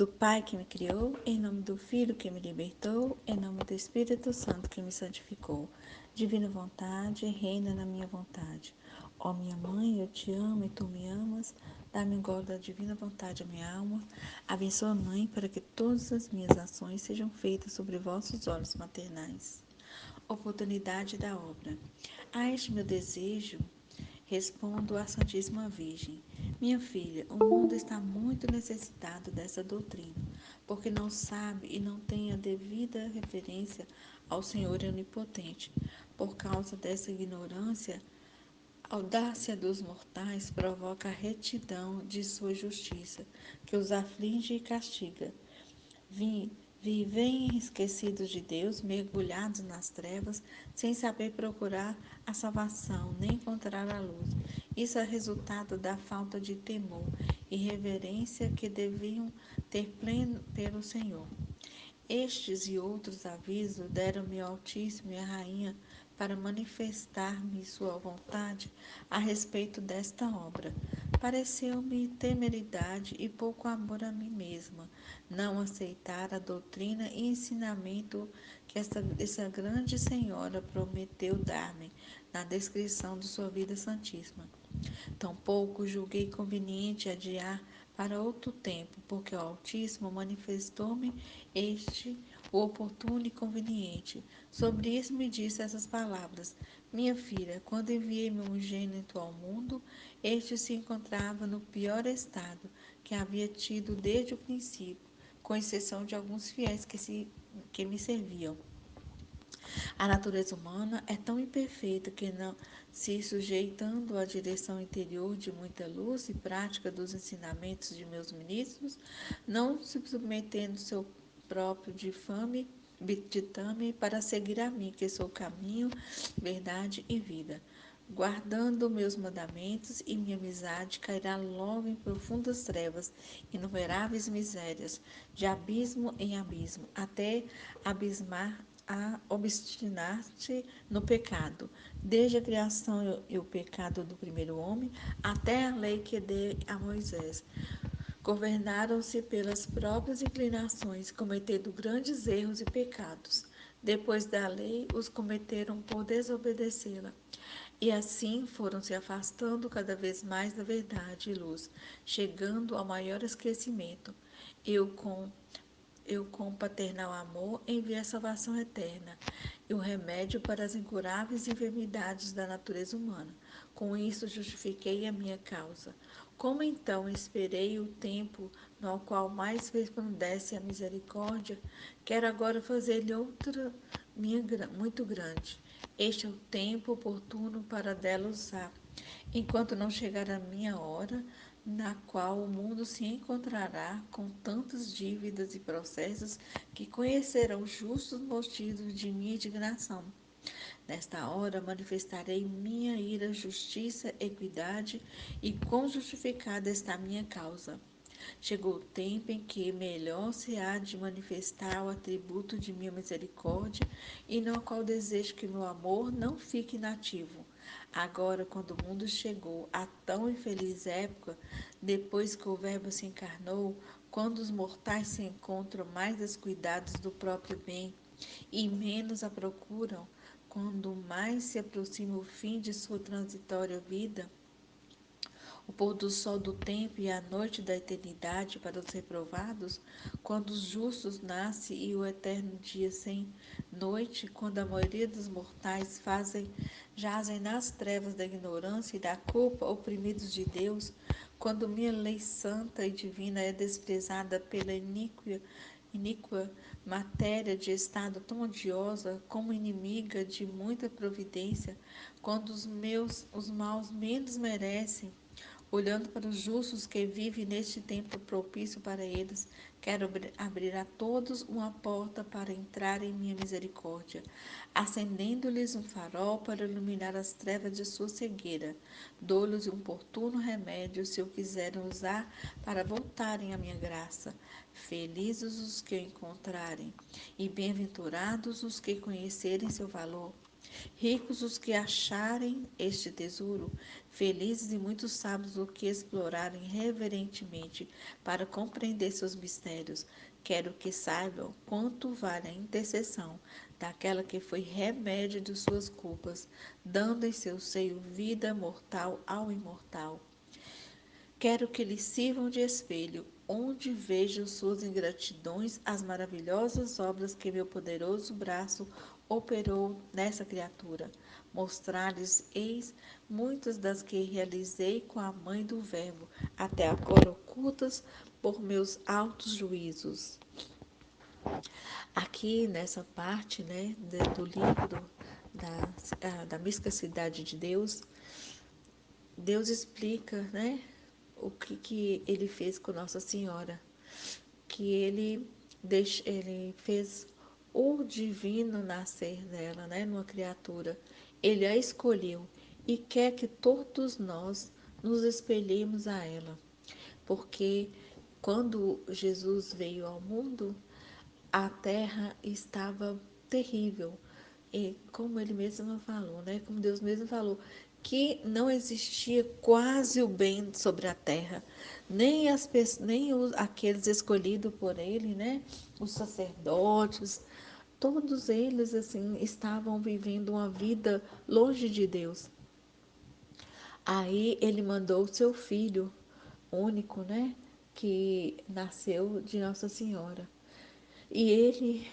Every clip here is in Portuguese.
do Pai que me criou, em nome do Filho que me libertou, em nome do Espírito Santo que me santificou. Divina vontade, reina na minha vontade. Ó minha mãe, eu te amo e tu me amas. Dá-me agora da divina vontade a minha alma. Abençoa, mãe, para que todas as minhas ações sejam feitas sobre vossos olhos maternais. Oportunidade da obra. A este meu desejo, respondo à Santíssima Virgem: minha filha, o mundo está muito necessitado dessa doutrina, porque não sabe e não tem a devida referência ao Senhor Onipotente. Por causa dessa ignorância, a audácia dos mortais provoca a retidão de sua justiça, que os aflige e castiga. Vi- Vivem esquecidos de Deus, mergulhados nas trevas, sem saber procurar a salvação, nem encontrar a luz. Isso é resultado da falta de temor e reverência que deviam ter pleno pelo Senhor. Estes e outros avisos deram-me ao Altíssimo e à Rainha para manifestar-me sua vontade a respeito desta obra. Pareceu-me temeridade e pouco amor a mim mesma não aceitar a doutrina e ensinamento que essa grande senhora prometeu dar-me na descrição de sua vida santíssima. Tampouco julguei conveniente adiar para outro tempo, porque o Altíssimo manifestou-me este o oportuno e conveniente. Sobre isso me disse essas palavras: minha filha, quando enviei meu unigênito ao mundo, este se encontrava no pior estado que havia tido desde o princípio, com exceção de alguns fiéis que me serviam. A natureza humana é tão imperfeita que não se sujeitando à direção interior de muita luz e prática dos ensinamentos de meus ministros, não se submetendo seu próprio ditame para seguir a mim, que sou caminho, verdade e vida. Guardando meus mandamentos e minha amizade cairá logo em profundas trevas, inumeráveis misérias, de abismo em abismo, até abismar a obstinar-te no pecado, desde a criação e o pecado do primeiro homem, até a lei que dei a Moisés. Governaram-se pelas próprias inclinações, cometendo grandes erros e pecados. Depois da lei, os cometeram por desobedecê-la. E assim foram se afastando cada vez mais da verdade e luz, chegando ao maior esquecimento. Eu, com com paternal amor, enviei a salvação eterna e o remédio para as incuráveis enfermidades da natureza humana. Com isso, justifiquei a minha causa. Como então esperei o tempo no qual mais resplandece a misericórdia, quero agora fazer-lhe outra muito grande. Este é o tempo oportuno para dela usar. Enquanto não chegar a minha hora, na qual o mundo se encontrará com tantas dívidas e processos que conhecerão justos motivos de minha indignação. Nesta hora manifestarei minha ira, justiça, equidade, e quão justificada está a minha causa. Chegou o tempo em que melhor se há de manifestar o atributo de minha misericórdia, e no qual desejo que meu amor não fique inativo. Agora, quando o mundo chegou a tão infeliz época, depois que o Verbo se encarnou, quando os mortais se encontram mais descuidados do próprio bem e menos a procuram, quando mais se aproxima o fim de sua transitória vida, o pôr do sol do tempo e a noite da eternidade para os reprovados, quando os justos nascem e o eterno dia sem noite, quando a maioria dos mortais jazem nas trevas da ignorância e da culpa, oprimidos de Deus, quando minha lei santa e divina é desprezada pela iníqua matéria de estado tão odiosa como inimiga de muita providência, quando os maus menos merecem, olhando para os justos que vivem neste tempo propício para eles, quero abrir a todos uma porta para entrar em minha misericórdia, acendendo-lhes um farol para iluminar as trevas de sua cegueira. Dou-lhes um oportuno remédio se o quiserem usar para voltarem à minha graça. Felizes os que o encontrarem, e bem-aventurados os que conhecerem seu valor. Ricos os que acharem este tesouro, felizes e muito sábios os que explorarem reverentemente para compreender seus mistérios. Quero que saibam quanto vale a intercessão daquela que foi remédio de suas culpas, dando em seu seio vida mortal ao imortal. Quero que lhe sirvam de espelho, onde vejam suas ingratidões as maravilhosas obras que meu poderoso braço operou nessa criatura. Mostrar-lhes, eis, muitas das que realizei com a mãe do Verbo, até agora ocultas por meus altos juízos. Aqui nessa parte, né, do livro da mística cidade de Deus, Deus explica, né, o que ele fez com Nossa Senhora, que ele fez o divino nascer nela, né, numa criatura. Ele a escolheu e quer que todos nós nos espelhemos a ela, porque quando Jesus veio ao mundo, a terra estava terrível. E como ele mesmo falou, né? Como Deus mesmo falou, que não existia quase o bem sobre a terra, nem aqueles escolhidos por ele, né? Os sacerdotes, todos eles assim estavam vivendo uma vida longe de Deus. Aí ele mandou o seu filho único, né? Que nasceu de Nossa Senhora. E ele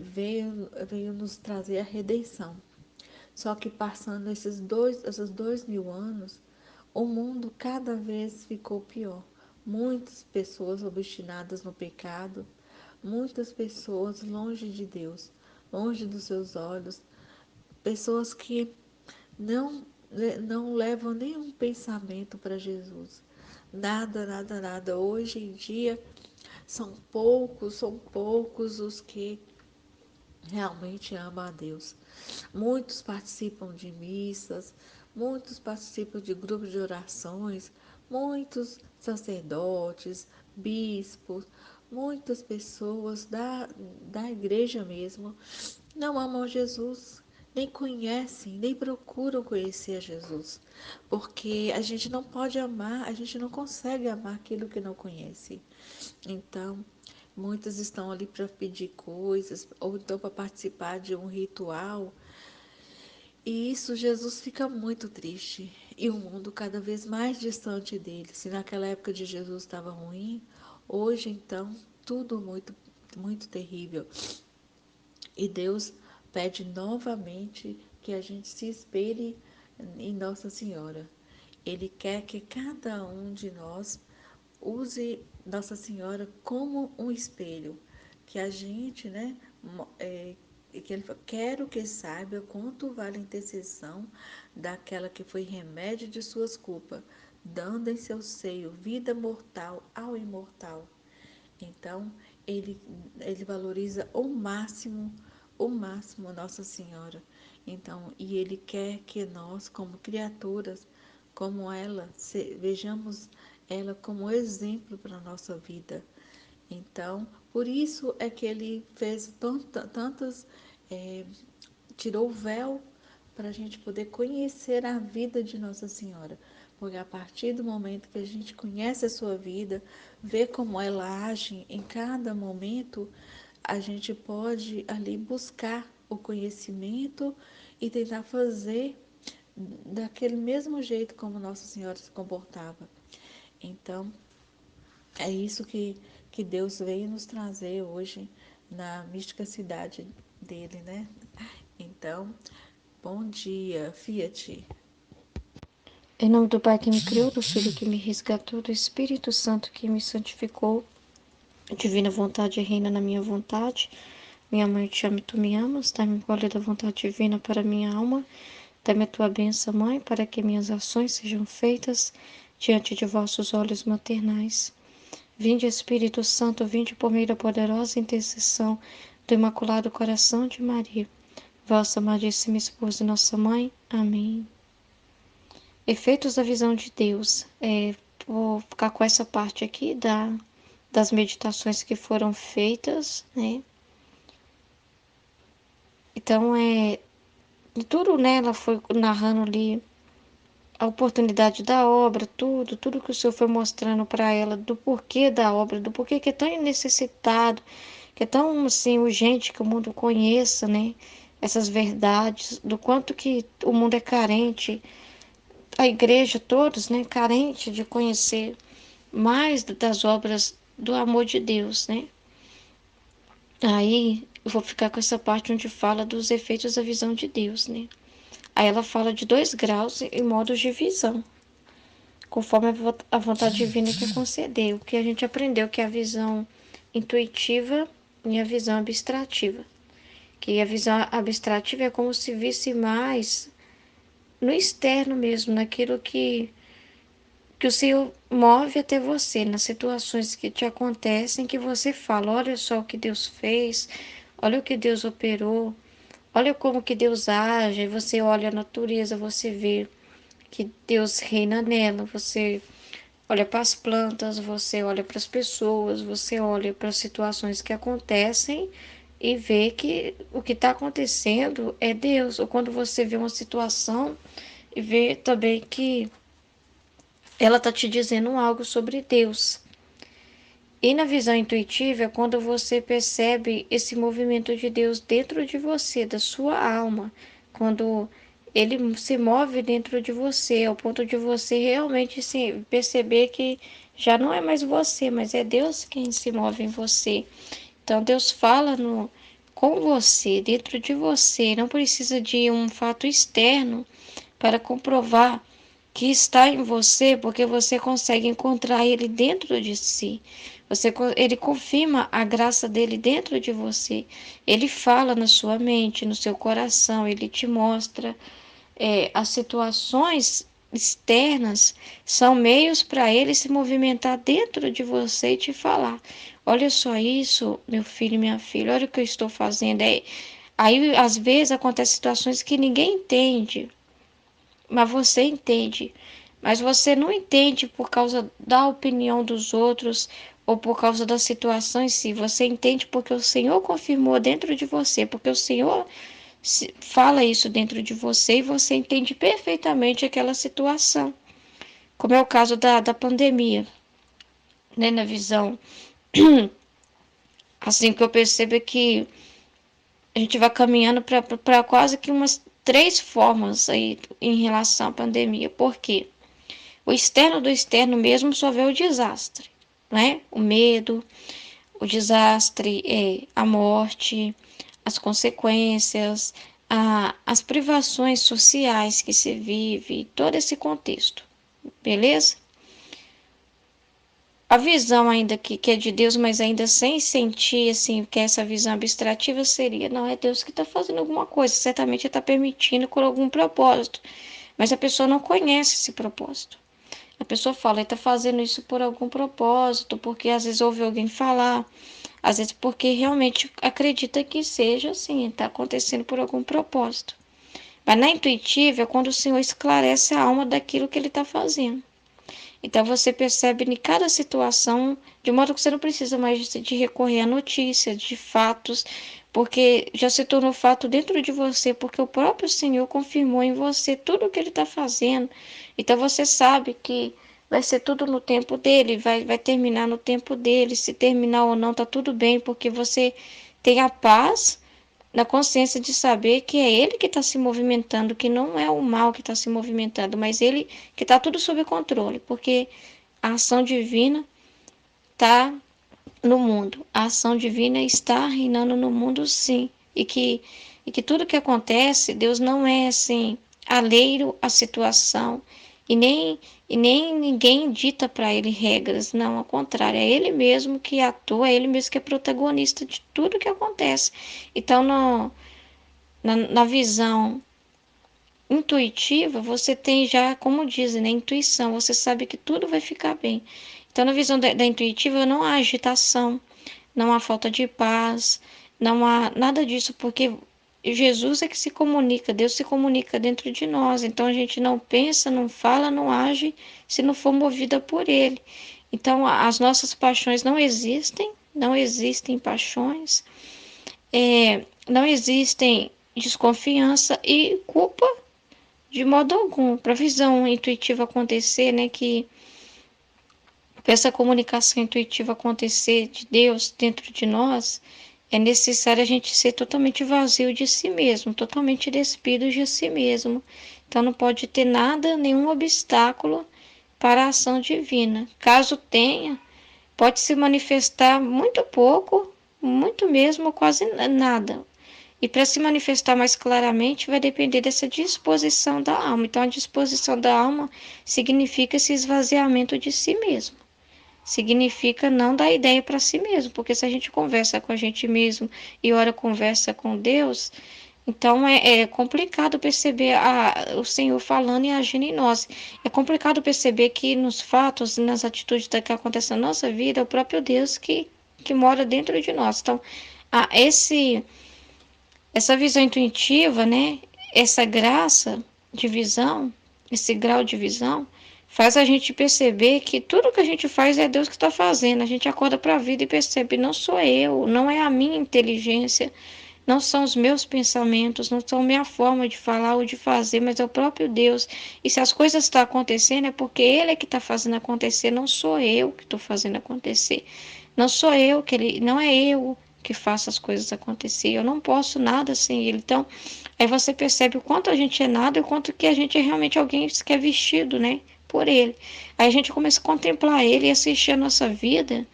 veio nos trazer a redenção. Só que passando esses 2000 anos, o mundo cada vez ficou pior. Muitas pessoas obstinadas no pecado, muitas pessoas longe de Deus, longe dos seus olhos, pessoas que não, não levam nenhum pensamento para Jesus. Nada, nada, nada. Hoje em dia são poucos os que realmente amam a Deus. Muitos participam de missas, muitos participam de grupos de orações, muitos sacerdotes, bispos, muitas pessoas da igreja mesmo não amam Jesus, nem conhecem, nem procuram conhecer a Jesus, porque a gente não pode amar, a gente não consegue amar aquilo que não conhece. Então, muitas estão ali para pedir coisas, ou então para participar de um ritual, e isso Jesus fica muito triste, e o mundo cada vez mais distante dele. Se naquela época de Jesus estava ruim, hoje então tudo muito, muito terrível. E Deus pede novamente que a gente se espelhe em Nossa Senhora. Ele quer que cada um de nós use Nossa Senhora como um espelho, que a gente, né, que ele fala, quero que saiba quanto vale a intercessão daquela que foi remédio de suas culpas, dando em seu seio vida mortal ao imortal. Então, ele, ele valoriza o máximo Nossa Senhora. Então, e ele quer que nós, como criaturas, como ela, vejamos ela como exemplo para a nossa vida. Então, por isso é que ele fez tantas, é, tirou o véu para a gente poder conhecer a vida de Nossa Senhora. Porque a partir do momento que a gente conhece a sua vida, vê como ela age em cada momento, a gente pode ali buscar o conhecimento e tentar fazer daquele mesmo jeito como Nossa Senhora se comportava. Então, é isso que Deus veio nos trazer hoje na mística cidade dele, né? Então, bom dia, Fiat. Em nome do Pai que me criou, do Filho que me resgatou, do Espírito Santo que me santificou, divina vontade reina na minha vontade. Minha mãe, eu te amo e tu me amas. Dá-me o poder da vontade divina para minha alma. Dá-me a tua bênção, Mãe, para que minhas ações sejam feitas diante de vossos olhos maternais. Vinde, Espírito Santo, vinde por meio da poderosa intercessão do Imaculado Coração de Maria, vossa amadíssima esposa e nossa mãe. Amém. Efeitos da visão de Deus. Vou ficar com essa parte aqui das meditações que foram feitas, né? Então, E tudo, né, ela foi narrando ali a oportunidade da obra, tudo que o Senhor foi mostrando para ela, do porquê da obra, do porquê que é tão necessitado, que é tão, assim, urgente que o mundo conheça, né, essas verdades, do quanto que o mundo é carente, a igreja, todos, né, carente de conhecer mais das obras do amor de Deus, né. Aí eu vou ficar com essa parte onde fala dos efeitos da visão de Deus, né. Aí ela fala de 2 graus e modos de visão, conforme a vontade divina que conceder. O que a gente aprendeu que é a visão intuitiva e a visão abstrativa. Que a visão abstrativa é como se visse mais no externo mesmo, naquilo que o Senhor move até você, nas situações que te acontecem, que você fala, olha só o que Deus fez, olha o que Deus operou, olha como que Deus age, você olha a natureza, você vê que Deus reina nela, você olha para as plantas, você olha para as pessoas, você olha para as situações que acontecem e vê que o que está acontecendo é Deus. Ou quando você vê uma situação e vê também que ela está te dizendo algo sobre Deus. E na visão intuitiva é quando você percebe esse movimento de Deus dentro de você, da sua alma, quando ele se move dentro de você, ao ponto de você realmente se perceber que já não é mais você, mas é Deus quem se move em você. Então Deus fala com você, dentro de você, não precisa de um fato externo para comprovar que está em você, porque você consegue encontrar ele dentro de si. Ele confirma a graça dele dentro de você. Ele fala na sua mente, no seu coração, ele te mostra as situações externas são meios para ele se movimentar dentro de você e te falar: olha só isso, meu filho e minha filha, olha o que eu estou fazendo. Aí, às vezes, acontecem situações que ninguém entende, mas você entende. Mas você não entende por causa da opinião dos outros ou por causa da situação em si. Você entende porque o Senhor confirmou dentro de você, porque o Senhor fala isso dentro de você e você entende perfeitamente aquela situação. Como é o caso da pandemia, né? Na visão. Assim que eu percebo é que a gente vai caminhando para quase que umas 3 formas aí em relação à pandemia. Por quê? O externo do externo mesmo só vê o desastre, né? O medo, o desastre, a morte, as consequências, as privações sociais que se vive, todo esse contexto, beleza? A visão ainda que é de Deus, mas ainda sem sentir, assim, que essa visão abstrativa seria, não, é Deus que está fazendo alguma coisa, certamente está permitindo com algum propósito, mas a pessoa não conhece esse propósito. A pessoa fala, ele está fazendo isso por algum propósito, porque às vezes ouve alguém falar, às vezes porque realmente acredita que seja assim, está acontecendo por algum propósito. Mas na intuitiva é quando o Senhor esclarece a alma daquilo que ele está fazendo. Então você percebe em cada situação, de modo que você não precisa mais de recorrer a notícias, de fatos, porque já se tornou fato dentro de você, porque o próprio Senhor confirmou em você tudo o que ele está fazendo. Então você sabe que vai ser tudo no tempo dele, vai terminar no tempo dele. Se terminar ou não, tá tudo bem, porque você tem a paz na consciência de saber que é ele que está se movimentando, que não é o mal que está se movimentando, mas ele que está tudo sob controle, porque a ação divina está no mundo, a ação divina está reinando no mundo, sim, e que tudo que acontece, Deus não é assim alheio à situação e nem ninguém dita para ele regras, não, ao contrário, é ele mesmo que atua, é ele mesmo que é protagonista de tudo que acontece. Então, na visão intuitiva, você tem já, como dizem, né, intuição, você sabe que tudo vai ficar bem. Então, na visão da intuitiva, não há agitação, não há falta de paz, não há nada disso, porque Jesus é que se comunica, Deus se comunica dentro de nós. Então, a gente não pensa, não fala, não age se não for movida por Ele. Então, as nossas paixões não existem, não existem paixões, não existem desconfiança e culpa de modo algum. Para a visão intuitiva acontecer, né, que para essa comunicação intuitiva acontecer de Deus dentro de nós, é necessário a gente ser totalmente vazio de si mesmo, totalmente despido de si mesmo. Então não pode ter nada, nenhum obstáculo para a ação divina. Caso tenha, pode se manifestar muito pouco, muito mesmo, quase nada. E para se manifestar mais claramente, vai depender dessa disposição da alma. Então, a disposição da alma significa esse esvaziamento de si mesmo. Significa não dar ideia para si mesmo, porque se a gente conversa com a gente mesmo e ora conversa com Deus, então é complicado perceber o Senhor falando e agindo em nós. É complicado perceber que nos fatos, nas atitudes que acontecem na nossa vida, é o próprio Deus que mora dentro de nós. Então, essa visão intuitiva, né? Essa graça de visão, esse grau de visão, faz a gente perceber que tudo que a gente faz é Deus que está fazendo. A gente acorda para a vida e percebe, não sou eu, não é a minha inteligência, não são os meus pensamentos, não são a minha forma de falar ou de fazer, mas é o próprio Deus. E se as coisas estão acontecendo, é porque Ele é que está fazendo acontecer, não sou eu que estou fazendo acontecer. Não sou eu que Ele, não é eu que faço as coisas acontecer. Eu não posso nada sem Ele. Então, aí você percebe o quanto a gente é nada e o quanto que a gente é realmente alguém que é vestido, né, por Ele. Aí a gente começa a contemplar Ele e assistir a nossa vida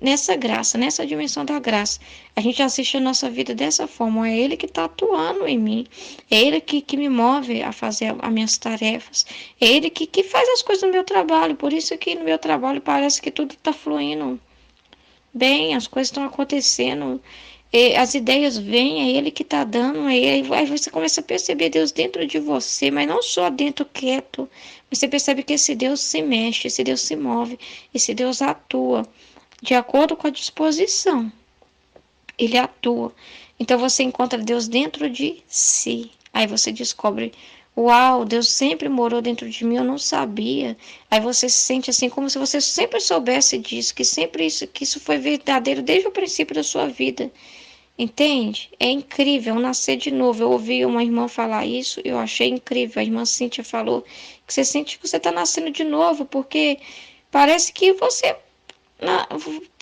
nessa graça, nessa dimensão da graça. A gente assiste a nossa vida dessa forma. É Ele que está atuando em mim. É Ele que me move a fazer as minhas tarefas. É Ele que faz as coisas no meu trabalho. Por isso que no meu trabalho parece que tudo está fluindo bem, as coisas estão acontecendo, as ideias vêm, é Ele que está dando, aí você começa a perceber Deus dentro de você, mas não só dentro quieto, você percebe que esse Deus se mexe, esse Deus se move, esse Deus atua de acordo com a disposição, Ele atua. Então você encontra Deus dentro de si, aí você descobre, uau, Deus sempre morou dentro de mim, eu não sabia. Aí você se sente assim como se você sempre soubesse disso, que isso foi verdadeiro desde o princípio da sua vida. Entende? É incrível nascer de novo. Eu ouvi uma irmã falar isso, eu achei incrível. A irmã Cíntia falou que você sente que você está nascendo de novo, porque parece que você na-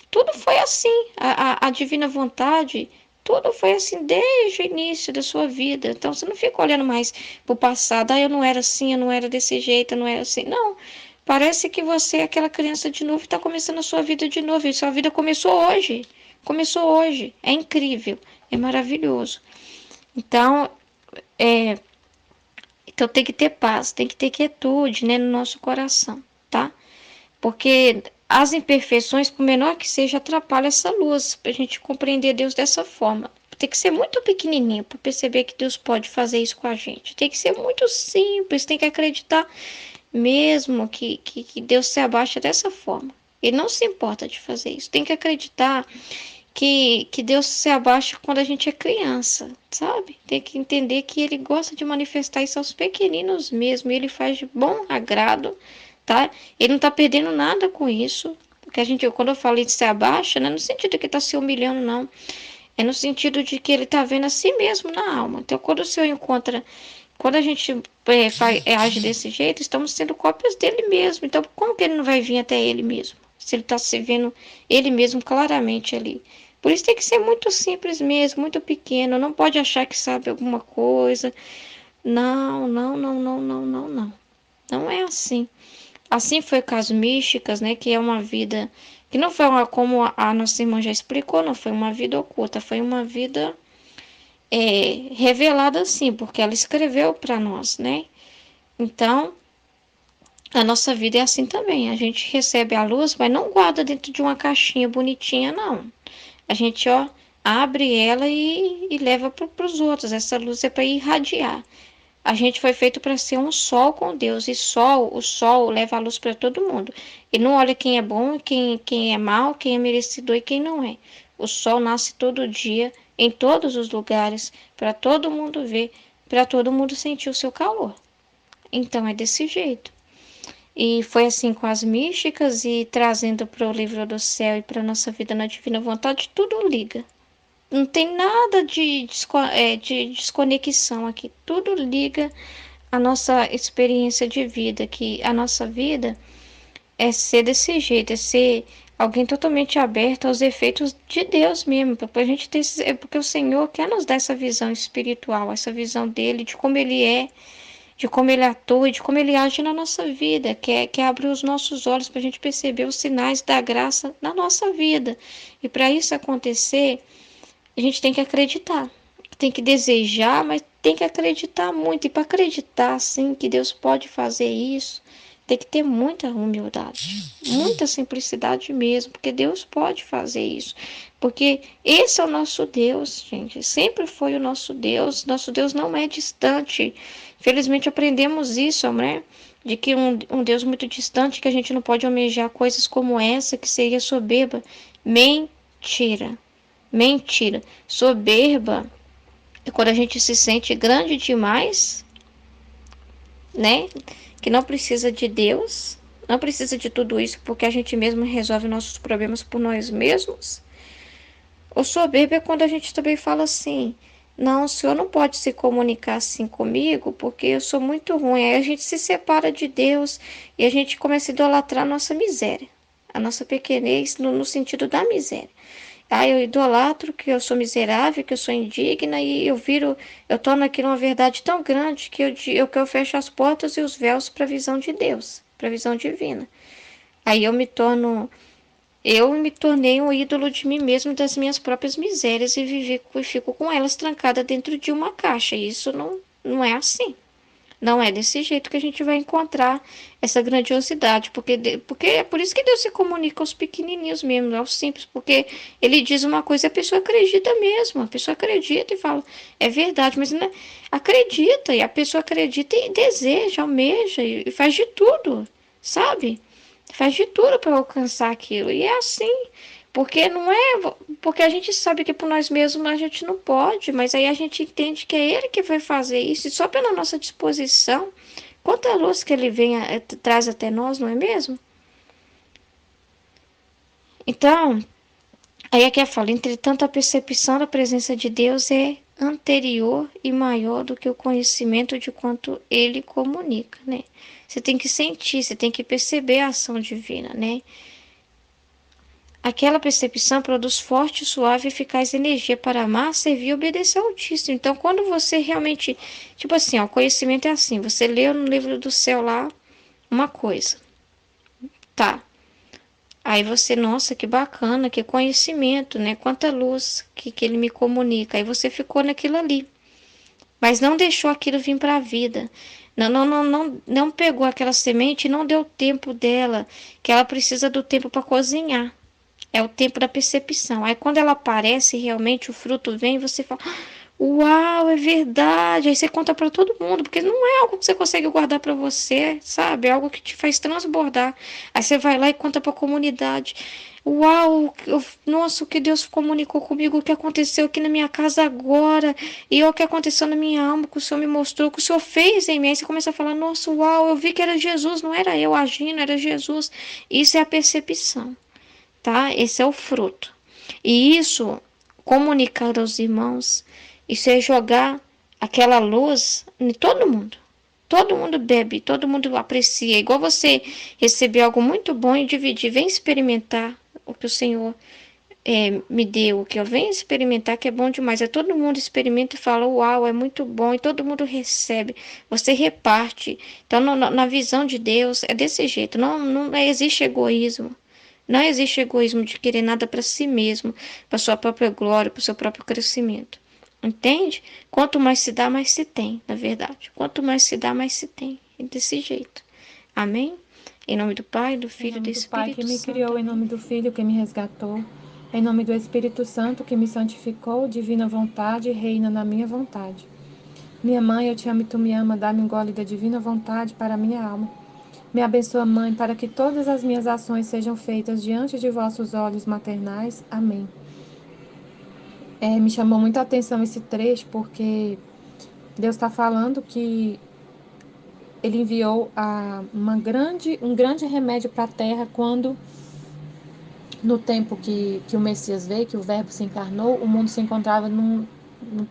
tudo foi assim. A divina vontade, tudo foi assim desde o início da sua vida. Então você não fica olhando mais para o passado. Ah, eu não era assim, eu não era desse jeito, eu não era assim. Não. Parece que você é aquela criança de novo e está começando a sua vida de novo. E sua vida começou hoje. Começou hoje. É incrível. É maravilhoso. Então, é, então tem que ter paz, tem que ter quietude, né, no nosso coração, tá? Porque as imperfeições, por menor que seja, atrapalham essa luz, para a gente compreender Deus dessa forma. Tem que ser muito pequenininho para perceber que Deus pode fazer isso com a gente. Tem que ser muito simples, tem que acreditar mesmo que Deus se abaixa dessa forma. Ele não se importa de fazer isso. Tem que acreditar que Deus se abaixa quando a gente é criança, sabe? Tem que entender que Ele gosta de manifestar isso aos pequeninos mesmo. E Ele faz de bom agrado, tá? Ele não está perdendo nada com isso. Porque a gente, quando eu falei de se abaixa, não é no sentido que está se humilhando, não. É no sentido de que ele está vendo a si mesmo na alma. Então, quando o Senhor encontra, quando a gente age desse jeito, estamos sendo cópias dele mesmo. Então, como que ele não vai vir até ele mesmo? Se ele está se vendo ele mesmo claramente ali. Por isso tem que ser muito simples mesmo, muito pequeno. Não pode achar que sabe alguma coisa. Não, não, não, não, não, não, não. Não é assim. Assim foi com as místicas, né? Que é uma vida que não foi uma, como a nossa irmã já explicou, não foi uma vida oculta, foi uma vida revelada assim, porque ela escreveu para nós, né? Então, a nossa vida é assim também. A gente recebe a luz, mas não guarda dentro de uma caixinha bonitinha, não. A gente, ó, abre ela e leva para os outros. Essa luz é para irradiar. A gente foi feito para ser um sol com Deus. E o sol leva a luz para todo mundo. E não olha quem é bom, quem é mal, quem é merecedor e quem não é. O sol nasce todo dia, em todos os lugares, para todo mundo ver, para todo mundo sentir o seu calor. Então é desse jeito. E foi assim com as místicas e trazendo para o livro do céu e para a nossa vida na divina vontade, tudo liga. não tem nada de desconexão aqui. Tudo liga à nossa experiência de vida, que a nossa vida é ser desse jeito, é ser alguém totalmente aberto aos efeitos de Deus mesmo, para a gente ter é porque o Senhor quer nos dar essa visão espiritual, essa visão dele, de como ele é, de como ele atua e de como ele age na nossa vida, quer abrir os nossos olhos para a gente perceber os sinais da graça na nossa vida. E para isso acontecer, a gente tem que acreditar, tem que desejar, mas tem que acreditar muito. E para acreditar, sim, que Deus pode fazer isso, tem que ter muita humildade, muita simplicidade mesmo, porque Deus pode fazer isso. Porque esse é o nosso Deus, gente. Sempre foi o nosso Deus. Nosso Deus não é distante. Felizmente aprendemos isso, né? De que um Deus muito distante, que a gente não pode almejar coisas como essa, que seria soberba. Mentira. Mentira. Soberba é quando a gente se sente grande demais, né? Que não precisa de Deus, não precisa de tudo isso porque a gente mesmo resolve nossos problemas por nós mesmos. O soberbo é quando a gente também fala assim: não, o senhor não pode se comunicar assim comigo porque eu sou muito ruim. Aí a gente se separa de Deus e a gente começa a idolatrar a nossa miséria, a nossa pequenez no sentido da miséria. Ah, eu idolatro que eu sou miserável, que eu sou indigna e eu torno aquilo uma verdade tão grande que eu fecho as portas e os véus para a visão de Deus, para a visão divina. Aí eu me tornei um ídolo de mim mesmo, das minhas próprias misérias e fico com elas trancada dentro de uma caixa. E isso não é assim. Não é desse jeito que a gente vai encontrar essa grandiosidade, porque é por isso que Deus se comunica aos pequenininhos mesmo, aos simples, porque ele diz uma coisa e a pessoa acredita mesmo, a pessoa acredita e fala, é verdade, mas não é, acredita, e a pessoa acredita e deseja, almeja, e faz de tudo, sabe? Faz de tudo para alcançar aquilo, e é assim, porque não é, porque a gente sabe que por nós mesmos a gente não pode, mas aí a gente entende que é Ele que vai fazer isso, e só pela nossa disposição, quanta luz que Ele vem, traz até nós, não é mesmo? Então, aí aqui fala, entretanto, a percepção da presença de Deus é anterior e maior do que o conhecimento de quanto Ele comunica, né? Você tem que sentir, você tem que perceber a ação divina, né? Aquela percepção produz forte, suave e eficaz energia para amar, servir e obedecer ao Altíssimo. Então, quando você realmente. Tipo assim, ó, o conhecimento é assim: você leu no livro do céu lá uma coisa, tá? Aí você, nossa, que bacana, que conhecimento, né? Quanta luz que ele me comunica. Aí você ficou naquilo ali, mas não deixou aquilo vir para a vida. Não pegou aquela semente e não deu tempo dela, que ela precisa do tempo para cozinhar. É o tempo da percepção. Aí quando ela aparece, realmente o fruto vem, você fala: "Uau, é verdade". Aí você conta para todo mundo, porque não é algo que você consegue guardar para você, sabe? É algo que te faz transbordar. Aí você vai lá e conta para a comunidade. Uau, nossa, o que Deus comunicou comigo, o que aconteceu aqui na minha casa agora, e o que aconteceu na minha alma, que o Senhor me mostrou, que o Senhor fez em mim. Aí você começa a falar: nossa, uau, eu vi que era Jesus, não era eu agindo, era Jesus. Isso é a percepção, tá? Esse é o fruto. E isso, comunicar aos irmãos, isso é jogar aquela luz em todo mundo. Todo mundo bebe, todo mundo aprecia. Igual você receber algo muito bom e dividir. Vem experimentar o que o Senhor me deu, o que eu venho experimentar, que é bom demais. É todo mundo experimenta e fala: uau, é muito bom. E todo mundo recebe. Você reparte. Então, na visão de Deus, é desse jeito. Não existe egoísmo. Não existe egoísmo de querer nada para si mesmo, para sua própria glória, para o seu próprio crescimento. Entende? Quanto mais se dá, mais se tem, na verdade. Quanto mais se dá, mais se tem. É desse jeito. Amém? Em nome do Pai, do Em Filho e do nome do Pai que Espírito me Santo. criou, em Amém. nome do Filho que me resgatou, em nome do Espírito Santo que me santificou, divina vontade, reina na minha vontade. Minha mãe, eu te amo e tu me ama, dá-me um gole da divina vontade para a minha alma. Me abençoa, Mãe, para que todas as minhas ações sejam feitas diante de vossos olhos maternais. Amém. Me chamou muito a atenção esse trecho, porque Deus está falando que Ele enviou um grande remédio para a terra quando no tempo que o Messias veio, que o Verbo se encarnou, o mundo se encontrava no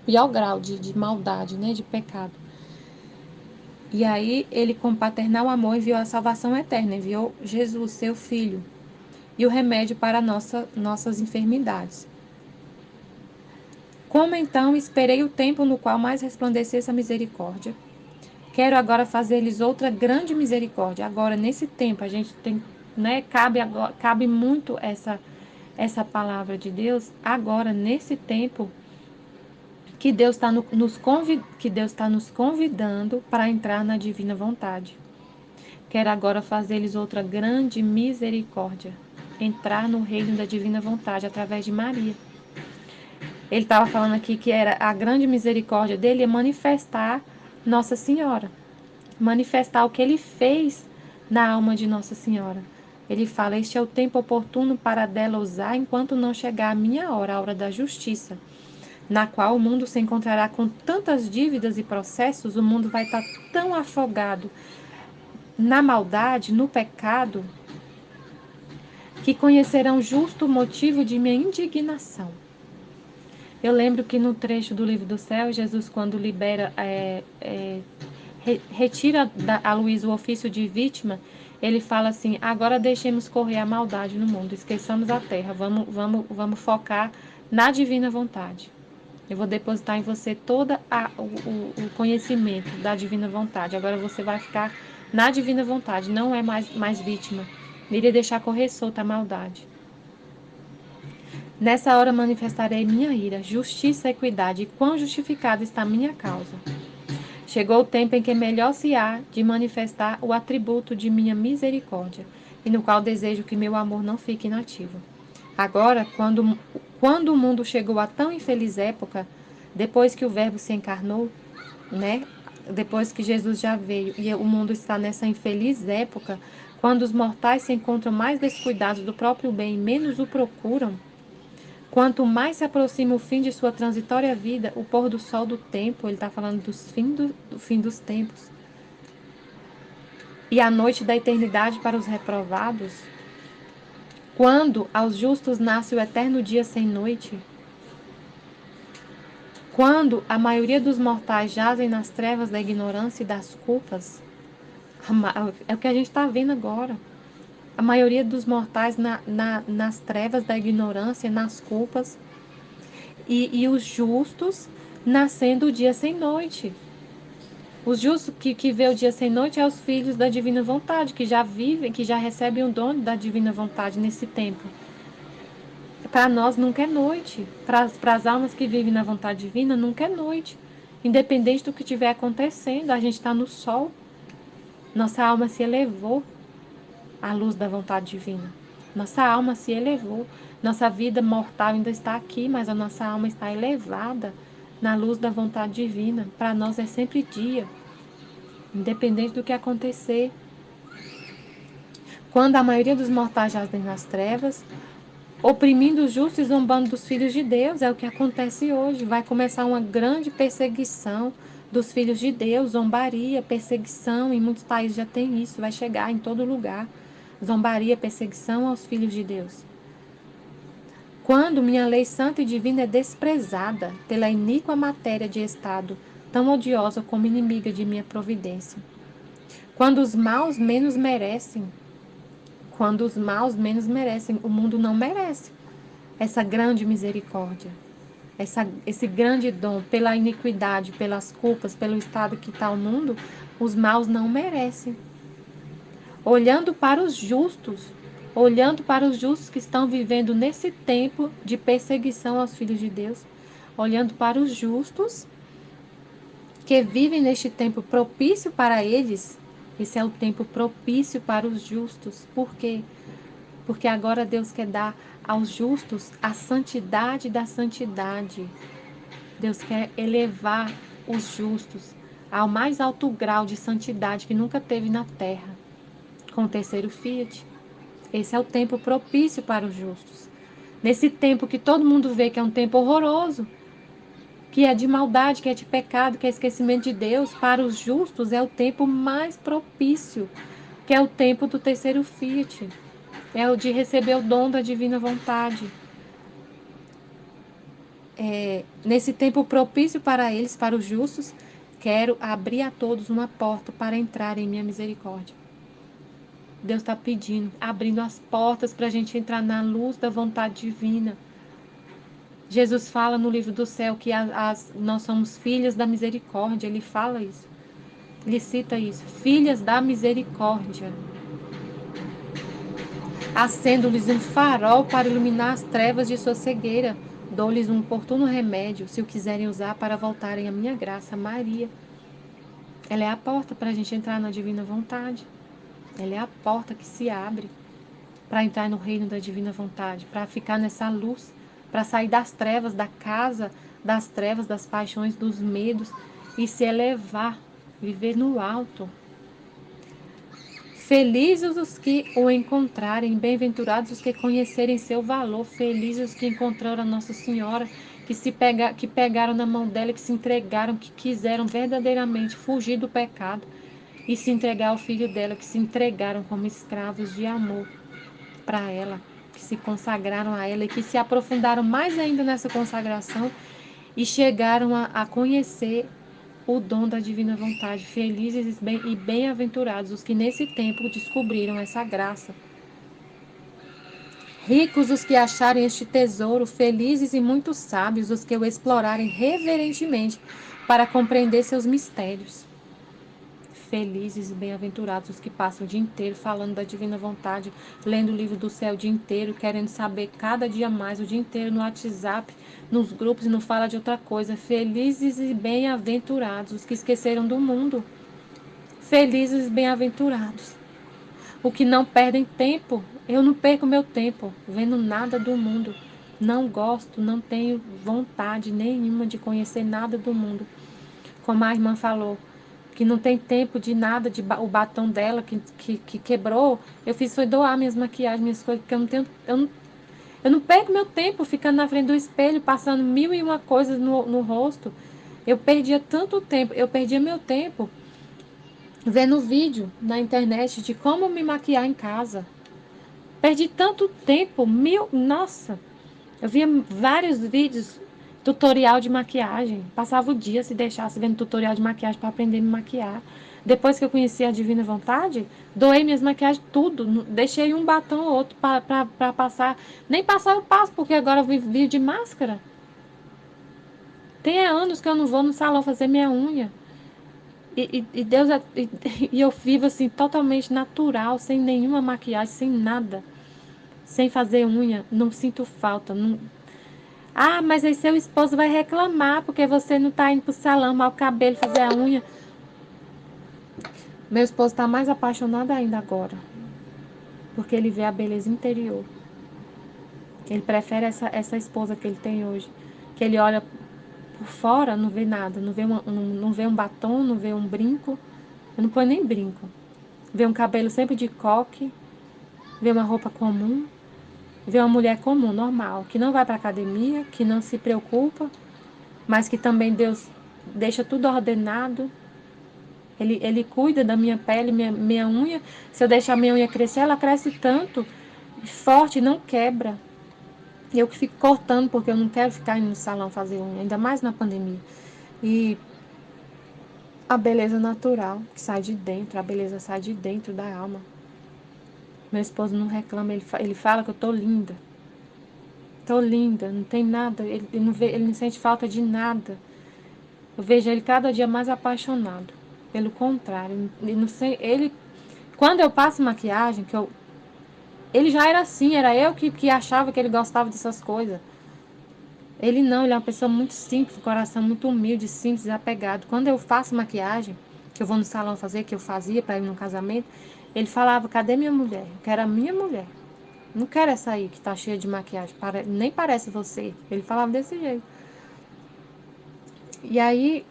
pior grau de maldade, né, de pecado. E aí ele, com paternal amor, enviou a salvação eterna, enviou Jesus, seu Filho, e o remédio para nossas enfermidades. Como então esperei o tempo no qual mais resplandecesse a misericórdia? Quero agora fazer-lhes outra grande misericórdia. Agora, nesse tempo, a gente tem, né, cabe muito essa palavra de Deus. Agora, nesse tempo, que Deus está nos convidando para entrar na divina vontade. Quero agora fazer-lhes outra grande misericórdia. Entrar no reino da divina vontade através de Maria. Ele estava falando aqui que era a grande misericórdia dele é manifestar Nossa Senhora. Manifestar o que ele fez na alma de Nossa Senhora. Ele fala: este é o tempo oportuno para dela usar enquanto não chegar a minha hora, a hora da justiça, na qual o mundo se encontrará com tantas dívidas e processos, o mundo vai estar tão afogado na maldade, no pecado, que conhecerão justo motivo de minha indignação. Eu lembro que no trecho do Livro do Céu, Jesus, quando libera, retira a Luísa o ofício de vítima, ele fala assim: agora deixemos correr a maldade no mundo, esqueçamos a terra, vamos focar na divina vontade. Eu vou depositar em você todo o conhecimento da divina vontade. Agora você vai ficar na divina vontade, não é mais vítima. Iria deixar correr solta a maldade. Nessa hora manifestarei minha ira, justiça e equidade, e quão justificada está minha causa. Chegou o tempo em que melhor se há de manifestar o atributo de minha misericórdia, e no qual desejo que meu amor não fique inativo. Agora, quando o mundo chegou a tão infeliz época, depois que o Verbo se encarnou, né? Depois que Jesus já veio e o mundo está nessa infeliz época, quando os mortais se encontram mais descuidados do próprio bem e menos o procuram, quanto mais se aproxima o fim de sua transitória vida, o pôr do sol do tempo, ele está falando do fim dos tempos, e a noite da eternidade para os reprovados, quando aos justos nasce o eterno dia sem noite, quando a maioria dos mortais jazem nas trevas da ignorância e das culpas, é o que a gente está vendo agora. A maioria dos mortais nas trevas da ignorância, nas culpas, e os justos nascendo o dia sem noite. Os justos que vê o dia sem noite é os filhos da divina vontade, que já vivem, que já recebem o dom da divina vontade nesse tempo. Para nós nunca é noite. Para as almas que vivem na vontade divina, nunca é noite. Independente do que estiver acontecendo, a gente está no sol. Nossa alma se elevou à luz da vontade divina. Nossa alma se elevou. Nossa vida mortal ainda está aqui, mas a nossa alma está elevada na luz da vontade divina. Para nós é sempre dia, independente do que acontecer. Quando a maioria dos mortais jazem nas trevas, oprimindo os justos e zombando dos filhos de Deus, é o que acontece hoje. Vai começar uma grande perseguição dos filhos de Deus, zombaria, perseguição, em muitos países já tem isso, vai chegar em todo lugar. Zombaria, perseguição aos filhos de Deus. Quando minha lei santa e divina é desprezada pela iníqua matéria de Estado, tão odiosa como inimiga de minha providência. Quando os maus menos merecem, o mundo não merece essa grande misericórdia, esse grande dom pela iniquidade, pelas culpas, pelo estado que está o mundo, os maus não merecem. Olhando para os justos que estão vivendo nesse tempo de perseguição aos filhos de Deus, olhando para os justos que vivem neste tempo propício para eles, esse é o tempo propício para os justos. Por quê? Porque agora Deus quer dar aos justos a santidade da santidade. Deus quer elevar os justos ao mais alto grau de santidade que nunca teve na terra, com o terceiro Fiat. Esse é o tempo propício para os justos. Nesse tempo que todo mundo vê que é um tempo horroroso, que é de maldade, que é de pecado, que é esquecimento de Deus, para os justos é o tempo mais propício, que é o tempo do terceiro Fiat. É o de receber o dom da divina vontade. Nesse tempo propício para eles, para os justos, quero abrir a todos uma porta para entrar em minha misericórdia. Deus está pedindo, abrindo as portas para a gente entrar na luz da vontade divina. Jesus fala no livro do céu que nós somos filhas da misericórdia. Ele fala isso. Ele cita isso. Filhas da misericórdia. Acendo-lhes um farol para iluminar as trevas de sua cegueira. Dou-lhes um oportuno remédio, se o quiserem usar, para voltarem à minha graça. Maria. Ela é a porta para a gente entrar na divina vontade. Ela é a porta que se abre para entrar no reino da divina vontade, para ficar nessa luz, para sair das trevas, da casa das trevas, das paixões, dos medos e se elevar, viver no alto. Felizes os que o encontrarem, bem-aventurados os que conhecerem seu valor, felizes os que encontraram a Nossa Senhora, que pegaram na mão dela, que se entregaram, que quiseram verdadeiramente fugir do pecado e se entregar ao Filho dela, que se entregaram como escravos de amor para ela, que se consagraram a ela e que se aprofundaram mais ainda nessa consagração e chegaram a conhecer o dom da divina vontade. Felizes e bem-aventurados os que nesse tempo descobriram essa graça. Ricos os que acharem este tesouro, felizes e muito sábios os que o explorarem reverentemente para compreender seus mistérios. Felizes e bem-aventurados os que passam o dia inteiro falando da divina vontade, lendo o livro do céu o dia inteiro, querendo saber cada dia mais, o dia inteiro no WhatsApp, nos grupos e não fala de outra coisa. Felizes e bem-aventurados os que esqueceram do mundo. Felizes e bem-aventurados os que não perdem tempo. Eu não perco meu tempo vendo nada do mundo. Não gosto, não tenho vontade nenhuma de conhecer nada do mundo. Como a irmã falou, que não tem tempo de nada, o batom dela que quebrou, eu fiz foi doar minhas maquiagens, minhas coisas, porque eu não perco meu tempo ficando na frente do espelho, passando mil e uma coisas no rosto. Eu perdia tanto tempo, eu perdia meu tempo vendo vídeo na internet de como me maquiar em casa. Perdi tanto tempo, nossa, eu via vários vídeos, tutorial de maquiagem. Passava o dia se deixasse vendo tutorial de maquiagem para aprender a me maquiar. Depois que eu conheci a Divina Vontade, doei minhas maquiagens tudo. Deixei um batom ou outro para passar. Nem passar eu passo, porque agora eu vivo de máscara. Tem anos que eu não vou no salão fazer minha unha. E Deus e eu vivo assim totalmente natural, sem nenhuma maquiagem, sem nada. Sem fazer unha, não sinto falta. Não... Ah, mas aí seu esposo vai reclamar porque você não tá indo pro salão, mal o cabelo, fazer a unha. Meu esposo tá mais apaixonado ainda agora. Porque ele vê a beleza interior. Ele prefere essa esposa que ele tem hoje. Que ele olha por fora, não vê nada. Não vê um batom, não vê um brinco. Eu não ponho nem brinco. Vê um cabelo sempre de coque. Vê uma roupa comum. Vê uma mulher comum, normal. Que não vai pra academia, que não se preocupa. Mas que também Deus deixa tudo ordenado. Ele cuida da minha pele, minha unha. Se eu deixar minha unha crescer, ela cresce tanto, forte, não quebra. E eu que fico cortando, porque eu não quero ficar indo no salão fazer unha, ainda mais na pandemia. E a beleza natural, que sai de dentro, a beleza sai de dentro da alma. Meu esposo não reclama, ele fala que eu tô linda. Tô linda, não tem nada, ele não sente falta de nada. Eu vejo ele cada dia mais apaixonado. Pelo contrário, ele não sei, quando eu passo maquiagem, ele já era assim, era eu que achava que ele gostava dessas coisas. Ele não, ele é uma pessoa muito simples, coração muito humilde, simples, apegado. Quando eu faço maquiagem, que eu vou no salão fazer, que eu fazia para ir no casamento, ele falava, cadê minha mulher? Eu quero a minha mulher. Não quero essa aí que tá cheia de maquiagem, nem parece você. Ele falava desse jeito. E aí,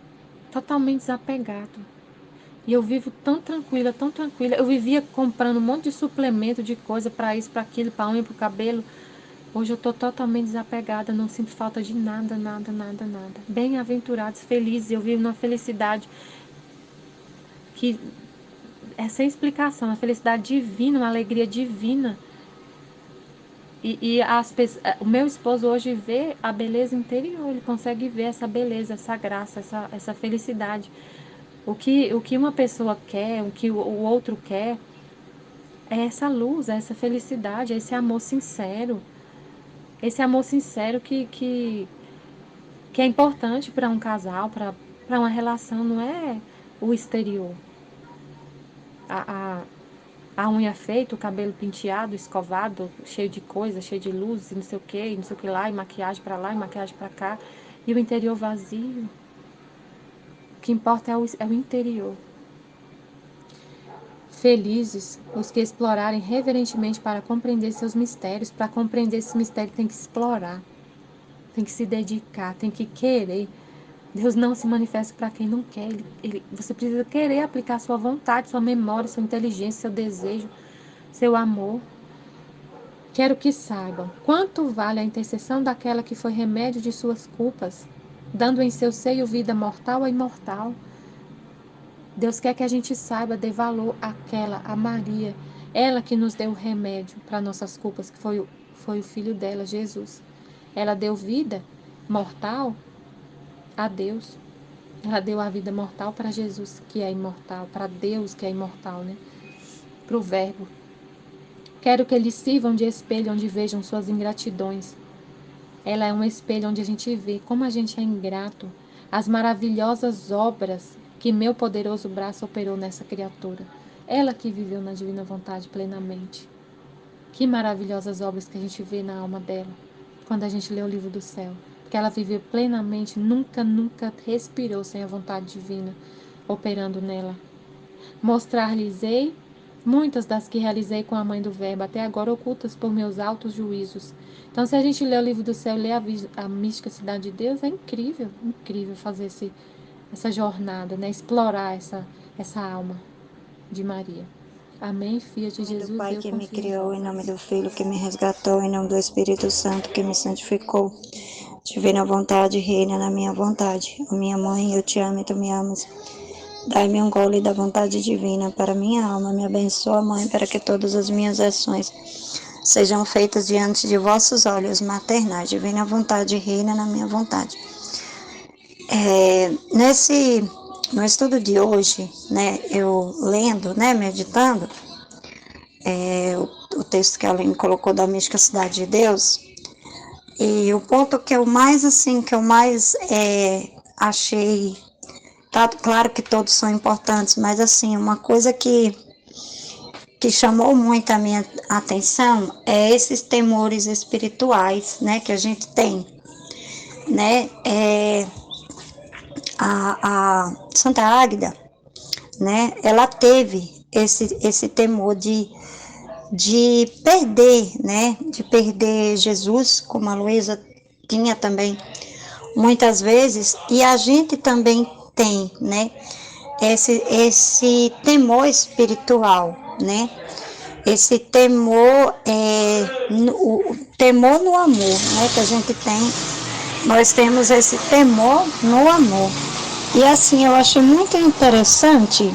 totalmente desapegado. E eu vivo tão tranquila, tão tranquila. Eu vivia comprando um monte de suplemento, de coisa para isso, para aquilo, para unha, para o cabelo. Hoje eu tô totalmente desapegada, não sinto falta de nada, nada, nada, nada. Bem-aventurados, felizes, eu vivo numa felicidade que é sem explicação, uma felicidade divina, uma alegria divina. O meu esposo hoje vê a beleza interior, ele consegue ver essa beleza, essa graça, essa felicidade. O que uma pessoa quer, o que o outro quer, é essa luz, é essa felicidade, é esse amor sincero. Esse amor sincero que é importante para um casal, para uma relação, não é o exterior. A, a unha feita, o cabelo penteado, escovado, cheio de coisa, cheio de luz, e não sei o que, não sei o que lá, e maquiagem para lá, e maquiagem para cá, e o interior vazio. O que importa é o interior. Felizes os que explorarem reverentemente para compreender seus mistérios. Para compreender esse mistério tem que explorar, tem que se dedicar, tem que querer. Deus não se manifesta para quem não quer. Você precisa querer aplicar sua vontade, sua memória, sua inteligência, seu desejo, seu amor. Quero que saibam quanto vale a intercessão daquela que foi remédio de suas culpas, dando em seu seio vida mortal a imortal. Deus quer que a gente saiba, dê valor àquela, a Maria, ela que nos deu o remédio para nossas culpas, que foi o filho dela, Jesus. Ela deu vida mortal a Deus. Ela deu a vida mortal para Jesus, que é imortal, para Deus, que é imortal, né? Para o Verbo. Quero que eles sirvam de espelho onde vejam suas ingratidões. Ela é um espelho onde a gente vê como a gente é ingrato, as maravilhosas obras que meu poderoso braço operou nessa criatura. Ela que viveu na divina vontade plenamente. Que maravilhosas obras que a gente vê na alma dela, quando a gente lê o livro do céu. Porque ela viveu plenamente, nunca respirou sem a vontade divina operando nela. Mostrar-lhes-ei muitas das que realizei com a mãe do Verbo, até agora ocultas por meus altos juízos. Então, se a gente lê o livro do céu e lê a mística cidade de Deus, é incrível, incrível fazer essa jornada, né? Explorar essa alma de Maria. Amém, filha de Em nome do Jesus, Pai eu que me confio em criou, em vós. nome do Filho que me resgatou, em nome do Espírito Santo que me santificou. Divina vontade, reina na minha vontade. Ó minha mãe, eu te amo e tu me amas. Dai-me um gole da vontade divina para minha alma. Me abençoa, Mãe, para que todas as minhas ações sejam feitas diante de vossos olhos maternais. Divina vontade, reina na minha vontade. No estudo de hoje, né, eu lendo, né, meditando, o texto que a Aline colocou da mística Cidade de Deus, e o ponto que eu mais, assim, achei, tá claro que todos são importantes, mas, assim, uma coisa que chamou muito a minha atenção é esses temores espirituais, né, que a gente tem, né, a Santa Águida, né, ela teve esse temor de perder, né, de perder Jesus, como a Luísa tinha também muitas vezes, e a gente também tem, né, esse temor espiritual, né, esse temor, o temor no amor, né, que a gente tem, nós temos esse temor no amor. E assim, eu achei muito interessante,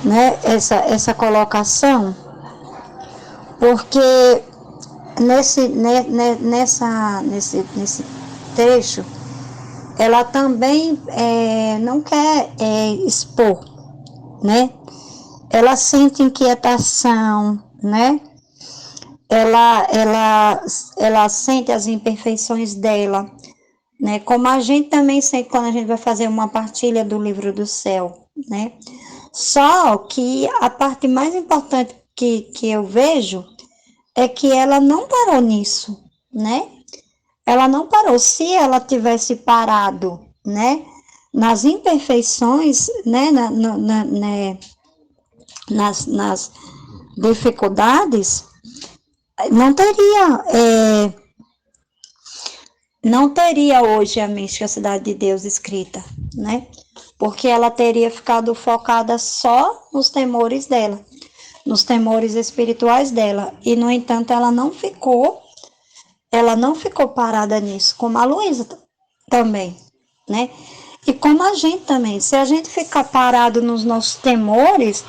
né, essa colocação, porque nesse trecho, ela também não quer expor, né? Ela sente inquietação, né? Ela sente as imperfeições dela, né? Como a gente também sente quando a gente vai fazer uma partilha do livro do céu, né? Só que a parte mais importante que eu vejo é que ela não parou nisso, né? Ela não parou. Se ela tivesse parado, né, nas imperfeições, né, nas dificuldades, não teria, não teria hoje a mística Cidade de Deus escrita, né? Porque ela teria ficado focada só nos temores dela, nos temores espirituais dela. E, no entanto, ela não ficou parada nisso, como a Luísa também, né? E como a gente também, se a gente ficar parado nos nossos temores,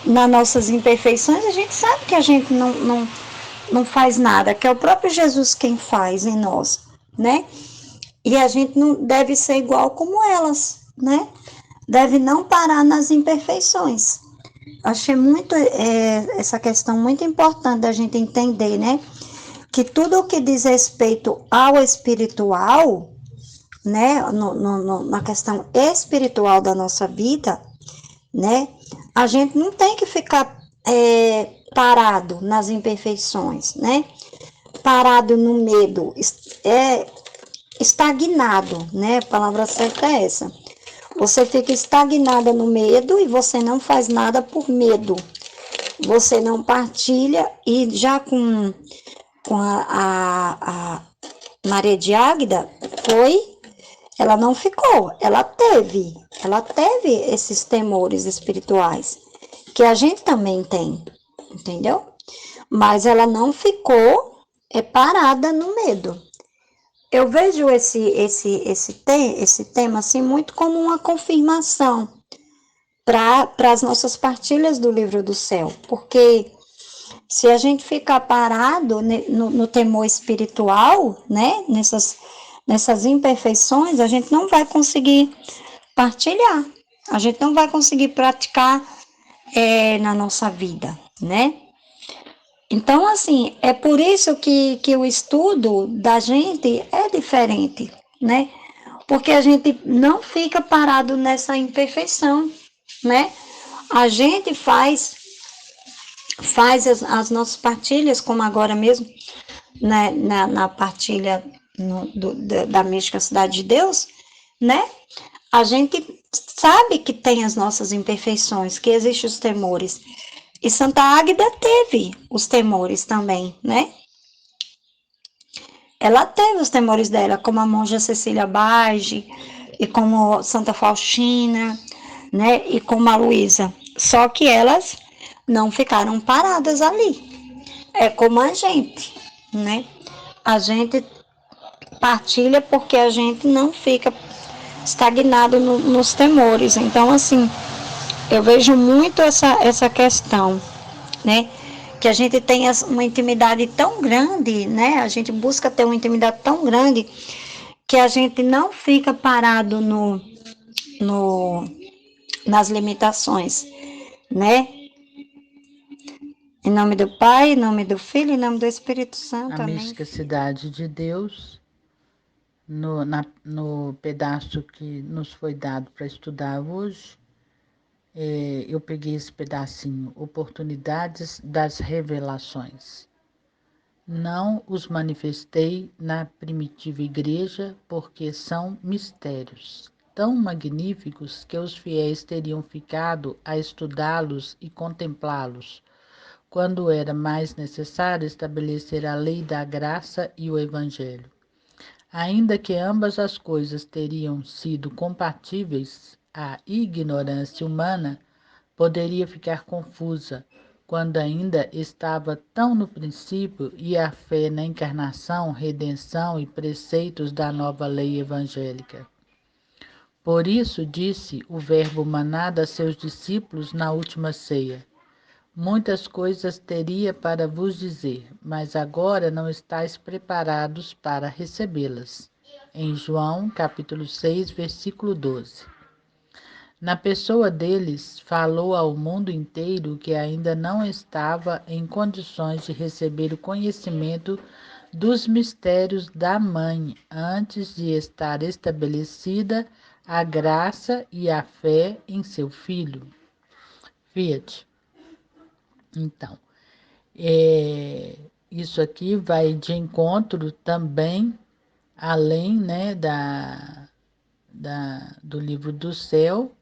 nas nossas imperfeições, a gente sabe que a gente não faz nada, que é o próprio Jesus quem faz em nós, né? E a gente não deve ser igual como elas, né? Deve não parar nas imperfeições. Achei muito essa questão muito importante da gente entender, né? Que tudo o que diz respeito ao espiritual, né? Na questão espiritual da nossa vida, né? A gente não tem que ficar parado nas imperfeições, né? Parado no medo, estagnado, né? A palavra certa é essa. Você fica estagnada no medo e você não faz nada por medo. Você não partilha e já com a Maria de Águida ela não ficou, ela teve esses temores espirituais que a gente também tem, entendeu? Mas ela não ficou parada no medo. Eu vejo esse tema assim muito como uma confirmação para as nossas partilhas do livro do céu, porque se a gente ficar parado no temor espiritual, né, nessas imperfeições, a gente não vai conseguir partilhar, a gente não vai conseguir praticar na nossa vida, né? Então, assim, é por isso que o estudo da gente é diferente, né? Porque a gente não fica parado nessa imperfeição, né? A gente faz as nossas partilhas, como agora mesmo, né, na partilha da mística Cidade de Deus, né? A gente sabe que tem as nossas imperfeições, que existem os temores. E Santa Águida teve os temores também, né? Ela teve os temores dela, como a monja Cecília Bage, e como Santa Faustina, né? E como a Luísa. Só que elas não ficaram paradas ali. É como a gente, né? A gente partilha porque a gente não fica estagnado nos temores. Então, assim, eu vejo muito essa questão, né? Que a gente tenha uma intimidade tão grande, né? A gente busca ter uma intimidade tão grande que a gente não fica parado no, nas limitações, né? Em nome do Pai, em nome do Filho, em nome do Espírito Santo. A Amém. mística Cidade de Deus, no pedaço que nos foi dado para estudar hoje, eu peguei esse pedacinho, oportunidades das revelações. Não os manifestei na primitiva igreja, porque são mistérios tão magníficos que os fiéis teriam ficado a estudá-los e contemplá-los, quando era mais necessário estabelecer a lei da graça e o evangelho. Ainda que ambas as coisas teriam sido compatíveis, a ignorância humana poderia ficar confusa quando ainda estava tão no princípio e a fé na encarnação, redenção e preceitos da nova lei evangélica. Por isso disse o Verbo manado a seus discípulos na última ceia: muitas coisas teria para vos dizer, mas agora não estáis preparados para recebê-las. Em João, capítulo 6, versículo 12. Na pessoa deles, falou ao mundo inteiro que ainda não estava em condições de receber o conhecimento dos mistérios da Mãe, antes de estar estabelecida a graça e a fé em seu Filho. Fiat. Então, isso aqui vai de encontro também, além, né, do livro do céu,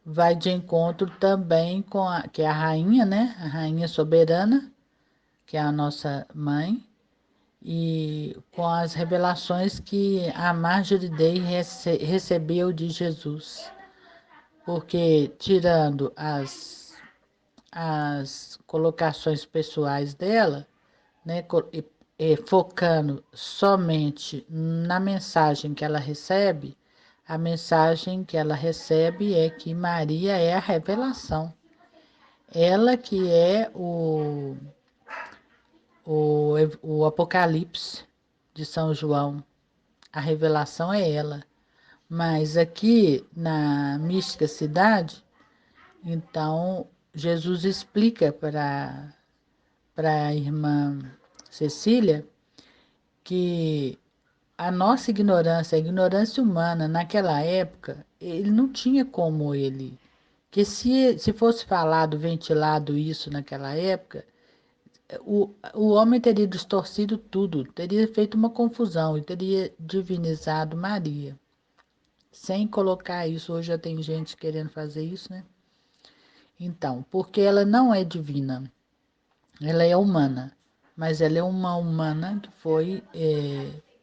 vai de encontro também com que é a rainha, né, a rainha soberana, que é a nossa mãe, e com as revelações que a Marjorie Day recebeu de Jesus, porque tirando as colocações pessoais dela, né, focando somente na mensagem que ela recebe, a mensagem que ela recebe é que Maria é a revelação. Ela que é o o Apocalipse de São João. A revelação é ela. Mas aqui na Mística Cidade, então Jesus explica para a irmã Cecília que a nossa ignorância, a ignorância humana naquela época, ele não tinha como ele. Que se fosse falado, ventilado isso naquela época, o homem teria distorcido tudo, teria feito uma confusão e teria divinizado Maria. Sem colocar isso, hoje já tem gente querendo fazer isso, né? Então, porque ela não é divina, ela é humana, mas ela é uma humana que foi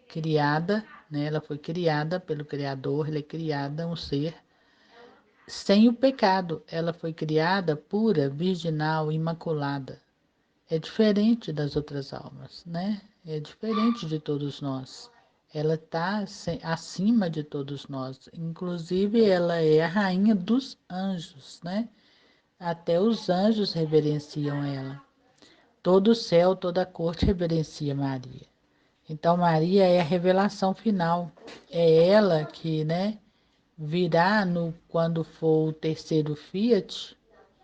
criada, né? Ela foi criada pelo Criador, ela é criada um ser sem o pecado, ela foi criada pura, virginal, imaculada. É diferente das outras almas, né? É diferente de todos nós. Ela está acima de todos nós. Inclusive, ela é a rainha dos anjos, né? Até os anjos reverenciam ela. Todo o céu, toda a corte reverencia Maria. Então, Maria é a revelação final. É ela que, né, virá quando for o terceiro Fiat,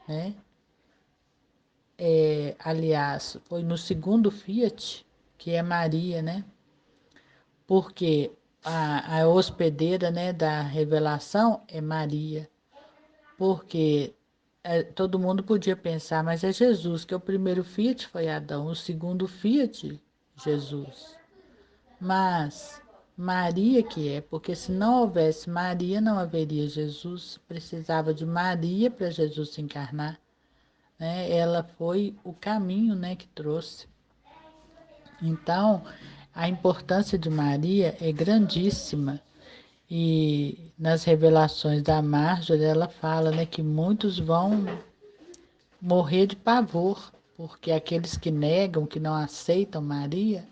né? Aliás, foi no segundo Fiat, que é Maria, né? Porque a hospedeira, né, da revelação é Maria. Porque todo mundo podia pensar, mas é Jesus, que o primeiro Fiat foi Adão, o segundo Fiat, Jesus. Mas Maria que é, porque se não houvesse Maria, não haveria Jesus. Precisava de Maria para Jesus se encarnar, né? Ela foi o caminho, né, que trouxe. Então, a importância de Maria é grandíssima. E nas revelações da Marjorie, ela fala, né, que muitos vão morrer de pavor, porque aqueles que negam, que não aceitam Maria,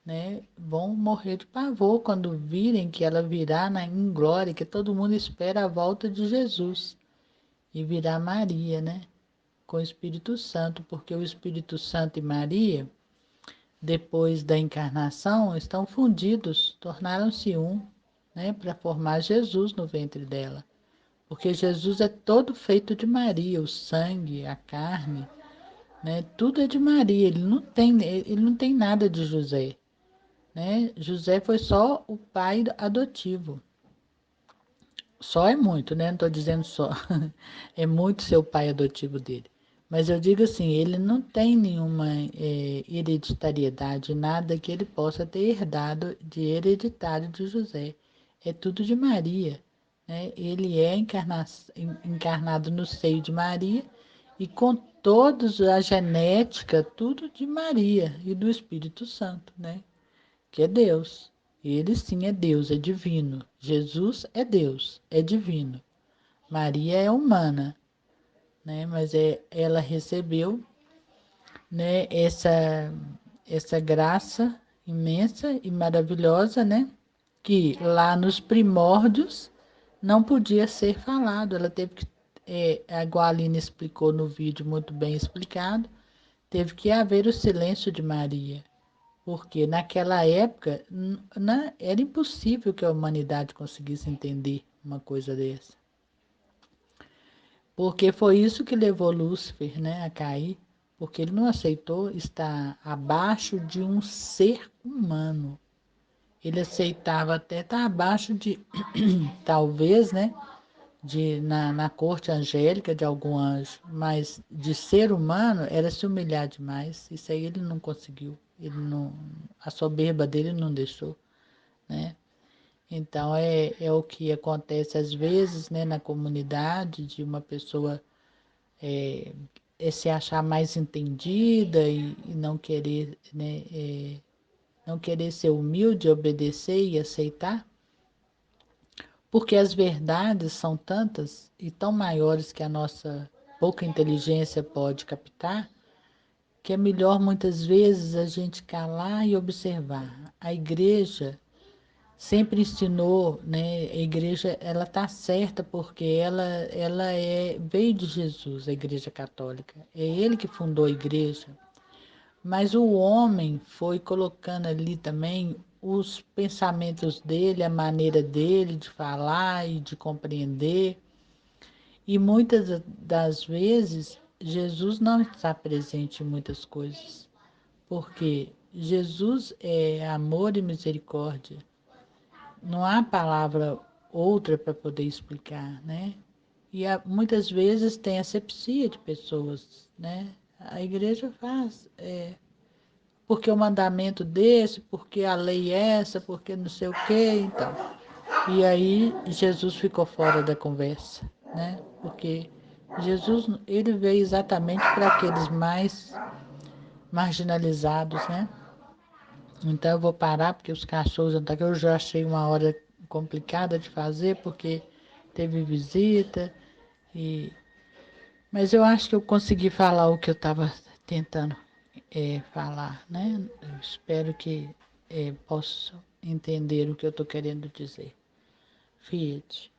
né, vão morrer de pavor quando virem que ela virá em glória, que todo mundo espera a volta de Jesus e virá Maria, né, com o Espírito Santo, porque o Espírito Santo e Maria, depois da encarnação, estão fundidos, tornaram-se um, né, para formar Jesus no ventre dela. Porque Jesus é todo feito de Maria, o sangue, a carne, né, tudo é de Maria, ele não tem nada de José, né? José foi só o pai adotivo. Só é muito, né? Não estou dizendo só. É muito ser o pai adotivo dele. Mas eu digo assim, ele não tem nenhuma hereditariedade, nada que ele possa ter herdado de hereditário de José. É tudo de Maria, né? Ele é encarnado no seio de Maria e com toda a genética, tudo de Maria e do Espírito Santo, né? Que é Deus. Ele sim é Deus, é divino. Jesus é Deus, é divino. Maria é humana, né? Mas ela recebeu, né, essa graça imensa e maravilhosa, né? Que lá nos primórdios não podia ser falado. Ela teve que, a Aline explicou no vídeo muito bem explicado, teve que haver o silêncio de Maria. Porque naquela época era impossível que a humanidade conseguisse entender uma coisa dessa. Porque foi isso que levou Lúcifer, né, a cair, porque ele não aceitou estar abaixo de um ser humano. Ele aceitava até estar abaixo de, talvez, né, na corte angélica de algum anjo, mas de ser humano era se humilhar demais. Isso aí ele não conseguiu. Ele não, a soberba dele não deixou, né? Então é o que acontece às vezes, né, na comunidade, de uma pessoa se achar mais entendida e não querer, né, não querer ser humilde, obedecer e aceitar, porque as verdades são tantas e tão maiores que a nossa pouca inteligência pode captar, que é melhor muitas vezes a gente calar e observar. A igreja sempre ensinou, né? A igreja ela está certa porque veio de Jesus, a igreja católica. É ele que fundou a igreja. Mas o homem foi colocando ali também os pensamentos dele, a maneira dele de falar e de compreender. E muitas das vezes Jesus não está presente em muitas coisas, porque Jesus é amor e misericórdia. Não há palavra outra para poder explicar, né? E muitas vezes tem asepsia de pessoas, né? A igreja faz, porque o mandamento desse, porque a lei é essa, porque não sei o quê, então. E aí Jesus ficou fora da conversa, né? Porque Jesus, ele veio exatamente para aqueles mais marginalizados, né? Então eu vou parar, porque os cachorros estão aqui. Eu já achei uma hora complicada de fazer, porque teve visita, e... mas eu acho que eu consegui falar o que eu estava tentando falar, né? Eu espero que possam entender o que eu estou querendo dizer. Fiat.